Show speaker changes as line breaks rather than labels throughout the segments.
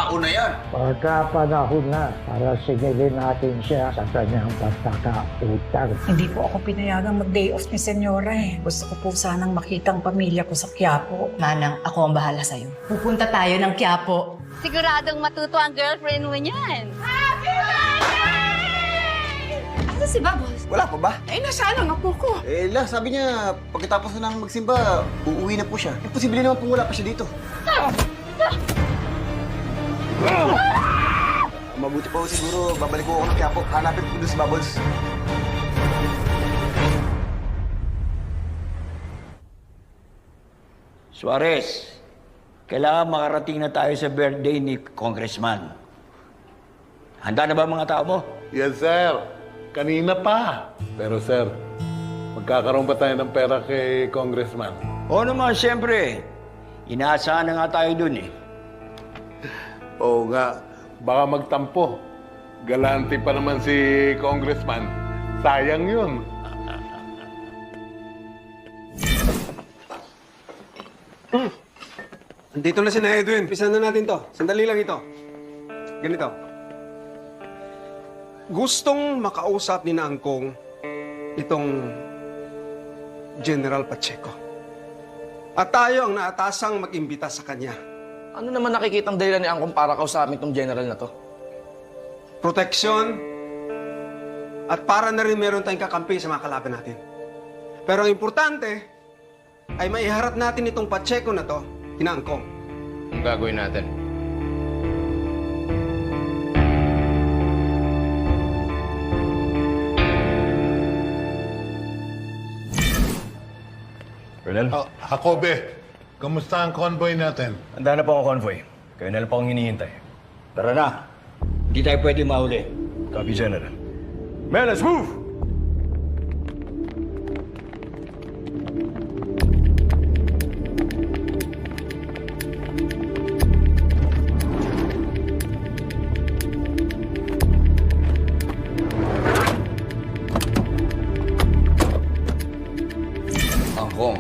tao na yan.
Pagkapanahon na para sigilin natin siya sa kanyang pagkakautang.
Hindi po ako pinayagang mag-day off ni Senyora eh. Gusto ko po sanang makita ang pamilya ko sa Quiapo.
Manang, ako ang bahala sa'yo. Pupunta tayo ng Quiapo.
Siguradong matuto ang girlfriend mo niyan.
Asa si Babos?
Wala pa ba?
Eh, nasaan ang apo ko?
Sabi niya, pagkatapos na ng magsimba, uuwi na po siya. Posible naman kung wala pa siya dito. Mabuti po siguro, babalik ko ako ng Quiapo. Hanapin ko doon si Bubbles.
Suarez, kailangan makarating na tayo sa birthday ni Congressman. Handa na ba mga tao mo?
Yes, sir. Kanina pa. Pero, sir, magkakaroon pa tayo ng pera kay Congressman.
Oo naman, siyempre. Inaasahan na nga tayo dun eh.
Oo nga. Baka magtampo. Galante pa naman si Congressman. Sayang yun.
Andito na si na Edwin. Pisan na natin to. Sandali lang ito. Ganito. Gustong makausap ni na Angkong itong General Pacheco. At tayo ang naatasang mag-imbita sa kanya.
Ano naman nakikitang dahilan ni Angkong para kausapin tong general na to?
Proteksyon at para na rin meron tayong kakampi sa mga kalaban natin. Pero ang importante ay maiharap natin itong Pacheco na to, kina Angkong.
Ang gagawin natin?
Colonel?
Jacobe, kamusta ang convoy natin?
Handa na po ang convoy. Kayo na lang po ang hinihintay. Tara na. Hindi tayo pwede mahuli. Copy, General. Men, let's move!
Angkong,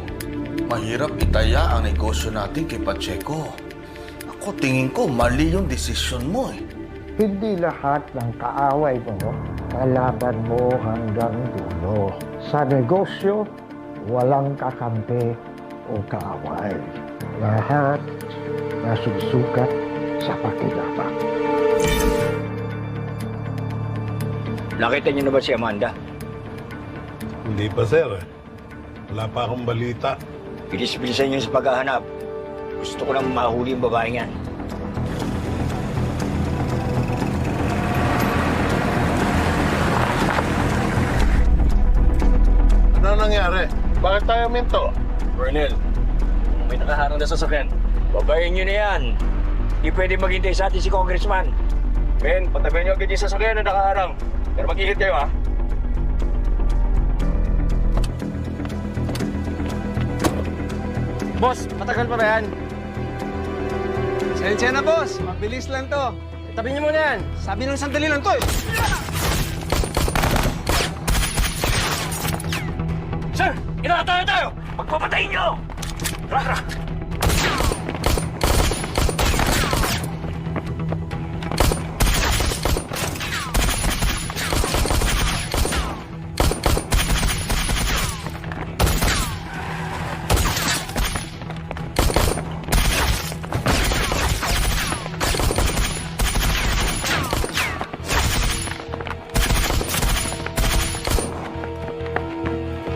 mahirap itaya ang negosyo natin kay Pacheco. Ako, tingin ko, mali yung desisyon mo eh.
Hindi lahat ng kaaway mo, kalaban mo hanggang dulo. Sa negosyo, walang kakampi o kaaway. Lahat nasusukat sa pakinabang.
Nakita niyo na ba si Amanda?
Hindi pa, sir. Wala pa akong balita.
Bilis-bilisan niyo sa paghahanap. Gusto ko lang mahuli yung babaeng yan.
Ano nangyari? Bakit tayo minto?
Colonel, may nakaharang na sasakyan. Babayin niyo na yan. Hindi pwede maghintay sa atin si Congressman. Men, patabihan niyo agad yung sasakyan na nakaharang. Pero mag-ihit kayo, ha?
Boss, matagal pa ba yan?
Sensya na, boss. Mabilis lang to.
Itabi niyo muna yan.
Sabi ng sandali lang to eh.
Sir! Inakatayo tayo! Magpapatayin niyo! Tara!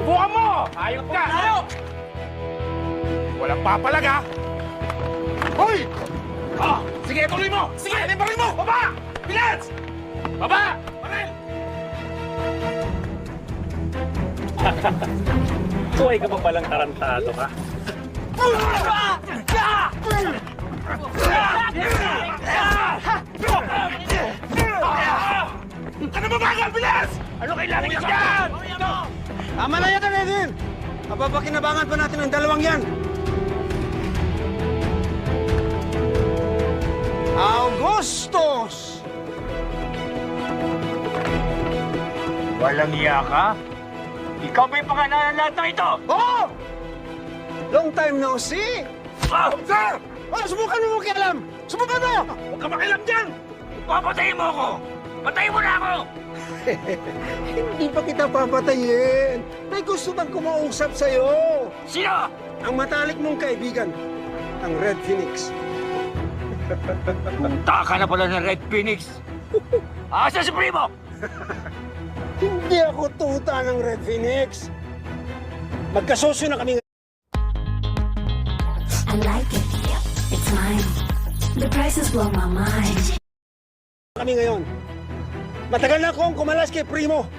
Bukan mo! Ayop ka! Ayop! Walang papalaga! Hoy! Ah! Sige, tuloy mo! Sige! Ano yung baril mo? Baba! Bilis! Baba! Baril!
Tuway ka pa palang tarantado ka.
Ano ba bagal? Bilis! Ano kailangan niyo dyan?
Tama na yan, Edwin. Mapapakinabangan pa natin ang dalawang yan. Augustus!
Walang iya ka? Ikaw ba yung pangalanan ng lahat ng ito?
Oh! Long time no see!
Ah!
Sir! Oh, subukan mo makialam!
Subukan mo! Huwag ka makialam dyan! Papatayin mo ako! Patayin mo na ako!
Hindi pa kita papatayin. May gusto bang kumausap sa'yo?
Sino?
Ang matalik mong kaibigan, ang Red Phoenix.
Punta ka na pala ng Red Phoenix. Asa si Primo?
Hindi ako tuta ng Red Phoenix. Magkasosyo na kami.
I like it. It's mine. The prices blow my mind.
Kami ngayon. Matagal na akong kumalas kay Primo.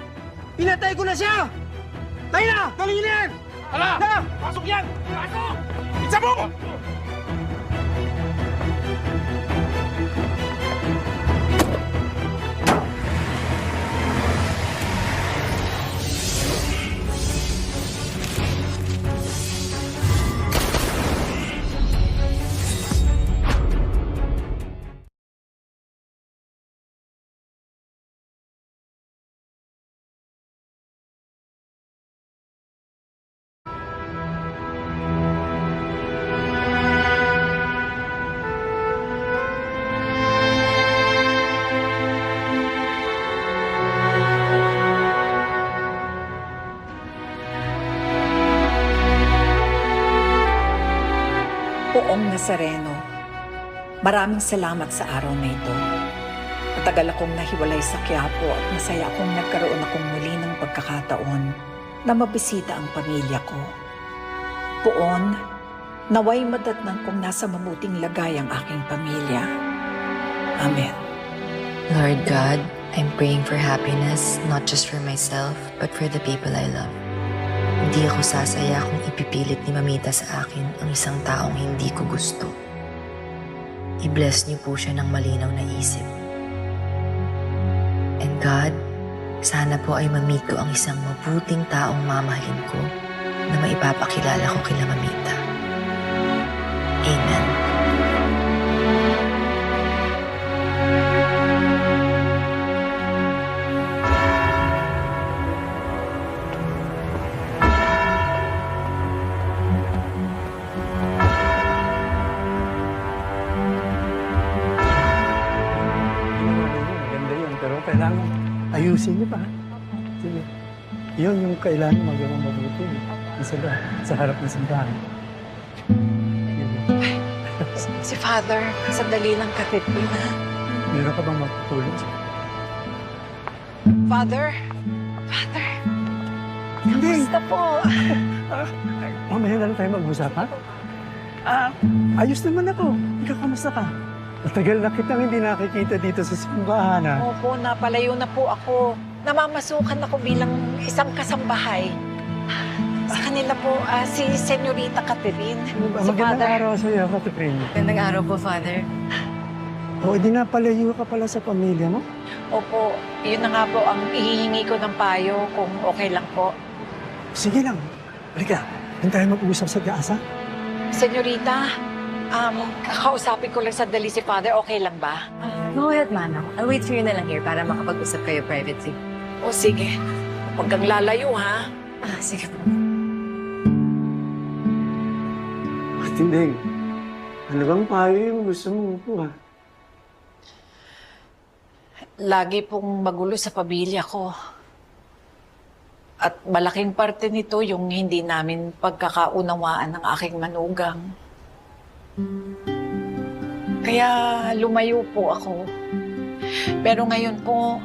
Pinatay ko na siya! Tayo na! Galing na yan!
Hala!
Na!
Pasok yan! Pasok! Isa mo!
Poong Nazareno, maraming salamat sa araw na ito. Matagal akong nahiwalay sa Quiapo at masaya akong nagkaroon akong muli ng pagkakataon na mabisita ang pamilya ko. Poon, naway madatnan kong nasa mabuting lagay ang aking pamilya. Amen.
Lord God, I'm praying for happiness, not just for myself, but for the people I love. Hindi ako sasaya kung ipipilit ni Mamita sa akin ang isang taong hindi ko gusto. I-bless niyo po siya ng malinaw na isip. And God, sana po ay ma-meet ko ang isang mabuting taong mamahalin ko na maipapakilala ko kila Mamita. Amen.
Maganda yun, pero kailangan ayusin niyo pa. Sige. Yun yung kailangan magawang mabuti. Sa harap ng simbahan.
Si Father, sandali lang katipin ha.
Meron ka bang magtutulong?
Father? Father?
Hindi.
Kamusta po?
Mamaya na lang tayo mag-usap, ha? Ayos naman ako. Ikaw, kamusta ka? Matagal na kitang hindi nakikita dito sa simbahan, ha?
Opo, napalayo na po ako. Namamasukan ako bilang isang kasambahay. Sa kanila po, si Senyorita Catherine. Si
Magandang
Father.
araw sa iyo, Catherine.
Magandang araw po, Father.
O, di napalayo ka pala sa pamilya mo?
Opo, yun na nga po ang ihihingi ko ng payo kung okay lang po.
Sige lang. Halika, doon tayo mag-uusap sa gaas, ha?
Senyorita, kakausapin ko lang sandali si Father. Okay lang ba?
Go ahead, Mano. I'll wait for you na lang here para makapag-usap kayo privately.
O sige, huwag kang lalayo ha.
Sige po.
Tinding, ano bang payo yung gusto mo po, ha?
Lagi pong magulo sa pamilya ko. At malaking parte nito yung hindi namin pagkakaunawaan ng aking manugang. Kaya lumayo po ako. Pero ngayon po,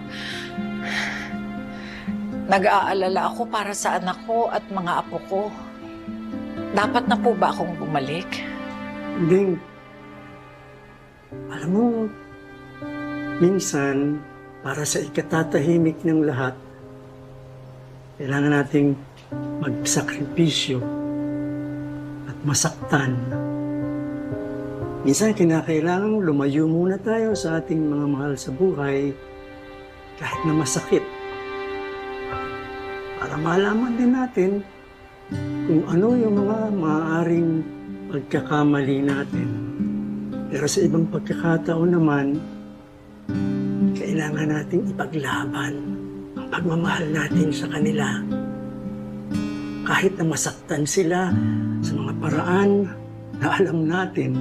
nag-aalala ako para sa anak ko at mga apo ko. Dapat na po ba akong bumalik?
Ding, alam mo, minsan, para sa ikatatahimik ng lahat, kailangan nating magsakripisyo at masaktan. Minsan, kinakailangan lumayo muna tayo sa ating mga mahal sa buhay kahit na masakit. Para malaman din natin kung ano yung mga maaaring pagkakamali natin. Pero sa ibang pagkakataon naman, kailangan nating ipaglaban ang pagmamahal natin sa kanila. Kahit na masaktan sila sa mga paraan na alam natin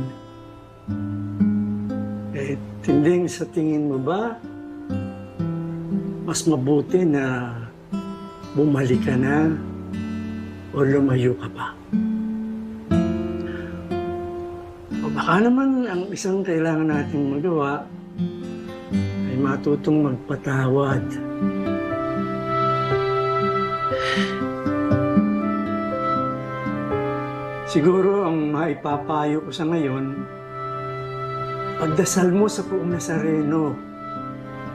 Tinding, sa tingin mo ba, mas mabuti na bumalik ka na o lumayo ka pa? O baka naman ang isang kailangan nating magawa ay matutong magpatawad. Siguro ang maipapayo ko sa ngayon, pagdasal mo sa Poong Nazareno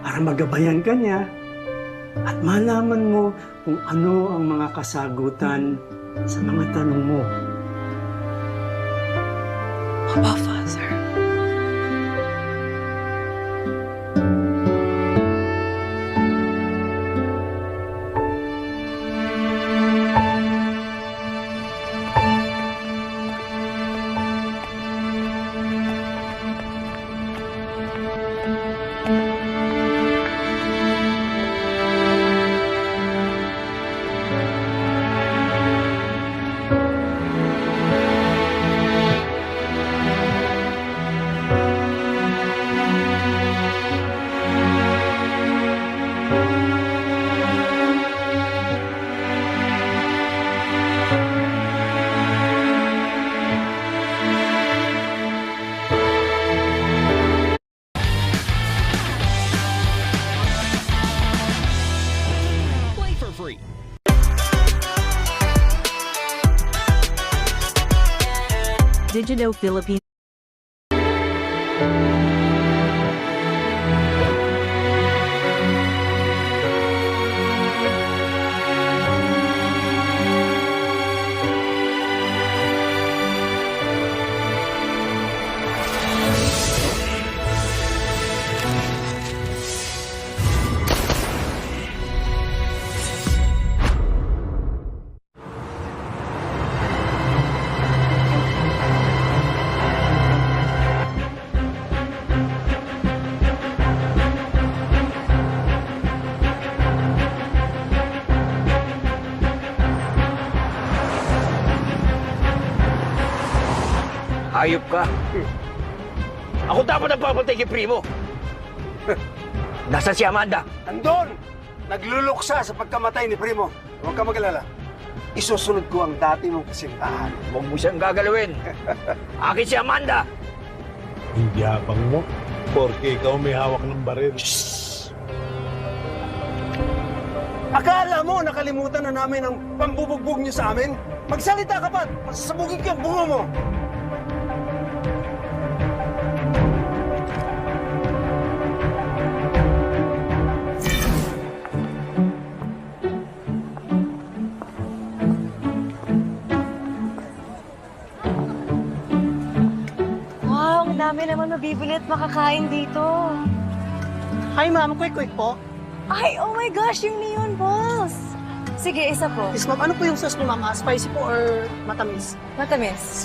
para magabayan ka niya at malaman mo kung ano ang mga kasagutan sa mga tanong mo.
Opo, Father.
Play for free.
Did you know Philippine
Hayop ka. Ako dapat nagpapatay kay Primo. Nasaan si Amanda?
Andon! Nagluluksa sa pagkamatay ni Primo. Huwag ka mag-alala. Isusunod ko ang dati mong kasintahan.
Huwag mo siyang gagalawin. Akin si Amanda.
Hindi habang mo. Porque ikaw may hawak ng baril.
Akala mo nakalimutan na namin ang pambubugbog niyo sa amin? Magsalita ka pa! Masasabugin ko ang bungo mo!
Wow, ang dami naman mabibili at makakain dito.
Hi ma'am, quick po.
Ay, oh my gosh, yung neon balls. Sige, isa po.
Yes ma'am, ano po yung sauce niyo ma'am? Spicy po or matamis?
Matamis.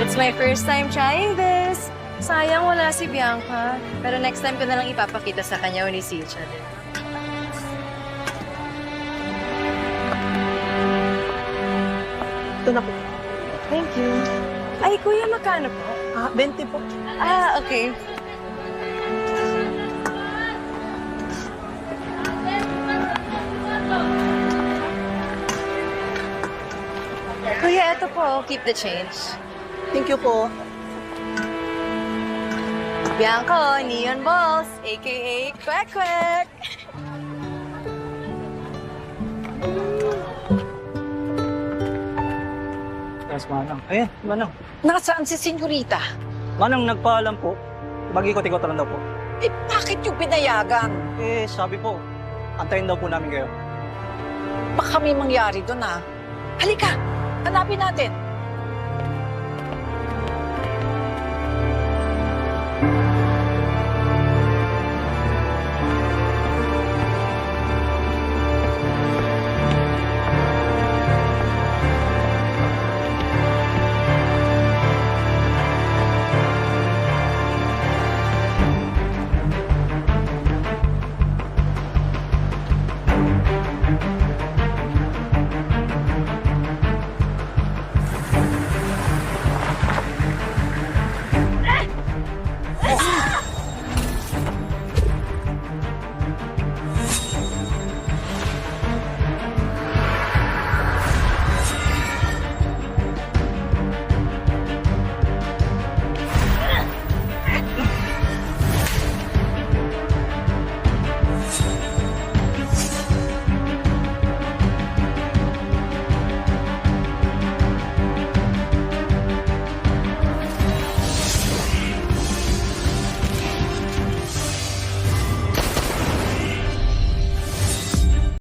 It's my first time trying this. Sayang wala si Bianca. Pero next time ko na lang ipapakita sa kanya when he sees each other.
Ito na po.
Thank you. Ay, kuya, magkano po?
20 po.
Ah, okay. Kuya, ito po. Keep the change.
Thank you po.
Bianco, Neon Balls, a.k.a. Quack Quack.
Yes, Manang. Ayan, Manang.
Nasaan si Senyorita?
Manang, nagpaalam po. Mag-ikot-ikot lang daw po.
Eh, bakit yung pinayagan?
Eh, sabi po, antayin daw po namin kayo.
Baka may mangyari doon, ha? Halika, hanapin natin.